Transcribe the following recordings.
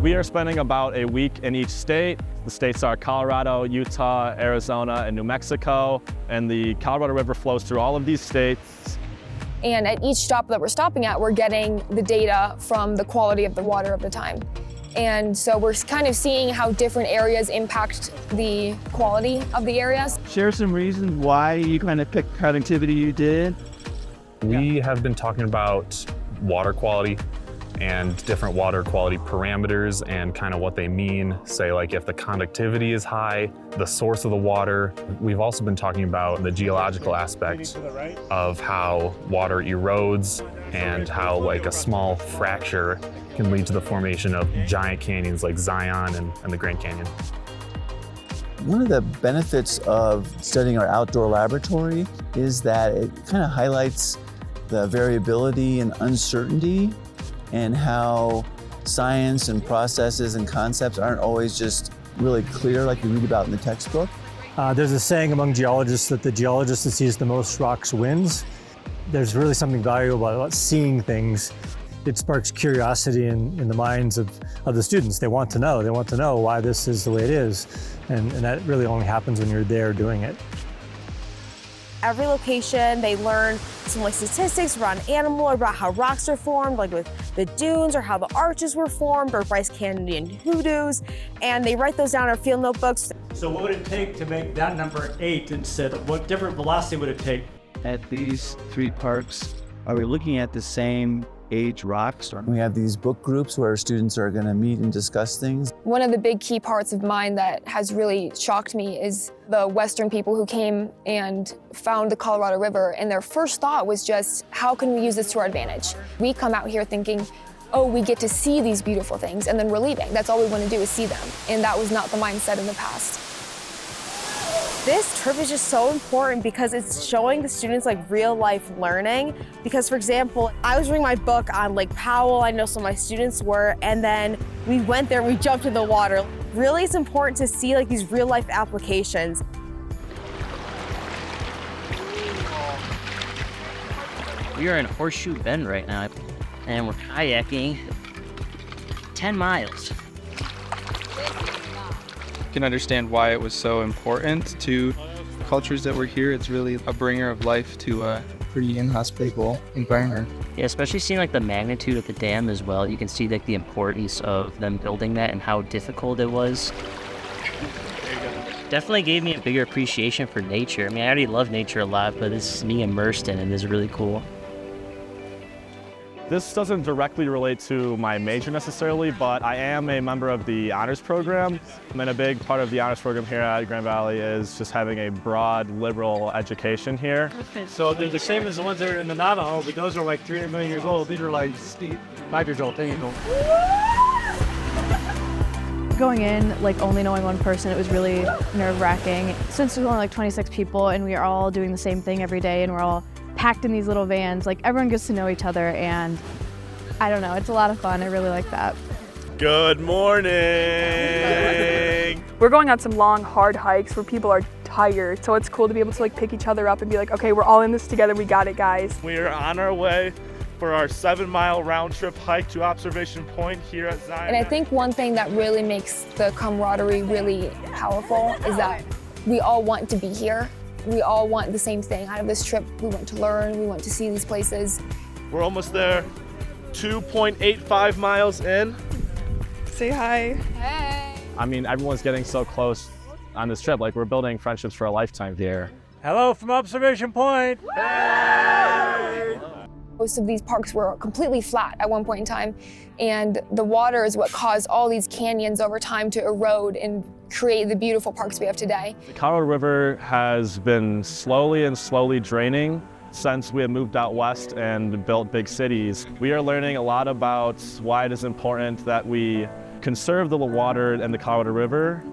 We are spending about a week in each state. The states are Colorado, Utah, Arizona, and New Mexico. And the Colorado River flows through all of these states. And at each stop that we're stopping at, we're getting the data from the quality of the water of the time. And so we're kind of seeing how different areas impact the quality of the areas. Share some reasons why you kind of picked conductivity you did. We have been talking about water quality and different water quality parameters and kind of what they mean. Say like if the conductivity is high, the source of the water. We've also been talking about the geological aspect of how water erodes and how like a small fracture can lead to the formation of giant canyons like Zion and the Grand Canyon. One of the benefits of studying our outdoor laboratory is that it kind of highlights the variability and uncertainty and how science and processes and concepts aren't always just really clear like you read about in the textbook. There's a saying among geologists that the geologist that sees the most rocks wins. There's really something valuable about seeing things. It sparks curiosity in the minds of the students. They want to know why this is the way it is. And that really only happens when you're there doing it. Every location, they learn some like statistics around animal or about how rocks are formed, like with the dunes or how the arches were formed or Bryce Canyon hoodoos, and they write those down in our field notebooks. So what would it take to make that number 8 instead of what different velocity would it take? At these 3 parks, are we looking at the same age rocks? We have these book groups where students are going to meet and discuss things. One of the big key parts of mine that has really shocked me is the Western people who came and found the Colorado River, and their first thought was just, how can we use this to our advantage? We come out here thinking, oh, we get to see these beautiful things, and then we're leaving. That's all we want to do is see them. And that was not the mindset in the past. This trip is just so important because it's showing the students like real life learning. Because for example, I was reading my book on Lake Powell, I know some of my students were, and then we went there, we jumped in the water. Really, it's important to see like these real life applications. We are in Horseshoe Bend right now, and we're kayaking 10 miles. Can understand why it was so important to cultures that were here. It's really a bringer of life to a pretty inhospitable environment. Yeah, especially seeing like the magnitude of the dam as well. You can see like the importance of them building that and how difficult it was. Definitely gave me a bigger appreciation for nature. I mean, I already love nature a lot, but this is me immersed in it is really cool. This doesn't directly relate to my major necessarily, but I am a member of the honors program. And a big part of the honors program here at Grand Valley is just having a broad liberal education here. So they're the same as the ones that are in the Navajo, but those are like 300 million years old. These are like 5 years old, 10 years old. Going in, like only knowing one person, it was really nerve-wracking. Since there's only like 26 people and we are all doing the same thing every day and we're all packed in these little vans, like everyone gets to know each other, and I don't know, it's a lot of fun. I really like that. Good morning! We're going on some long, hard hikes where people are tired, so it's cool to be able to like pick each other up and be like, okay, we're all in this together, we got it, guys. We are on our way for our 7-mile round trip hike to Observation Point here at Zion. And I think one thing that really makes the camaraderie really powerful is that we all want to be here. We all want the same thing out of this trip. We want to learn, we want to see these places. We're almost there, 2.85 miles in. Say hi. Hey. I mean, everyone's getting so close on this trip. Like, we're building friendships for a lifetime here. Hello from Observation Point. Hey! Most of these parks were completely flat at one point in time, and the water is what caused all these canyons over time to erode and create the beautiful parks we have today. The Colorado River has been slowly draining since we have moved out west and built big cities. We are learning a lot about why it is important that we conserve the water in the Colorado River.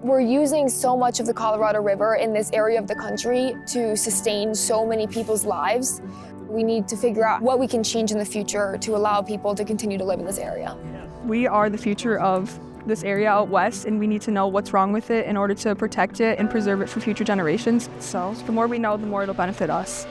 We're using so much of the Colorado River in this area of the country to sustain so many people's lives. We need to figure out what we can change in the future to allow people to continue to live in this area. We are the future of this area out west, and we need to know what's wrong with it in order to protect it and preserve it for future generations. So the more we know, the more it'll benefit us.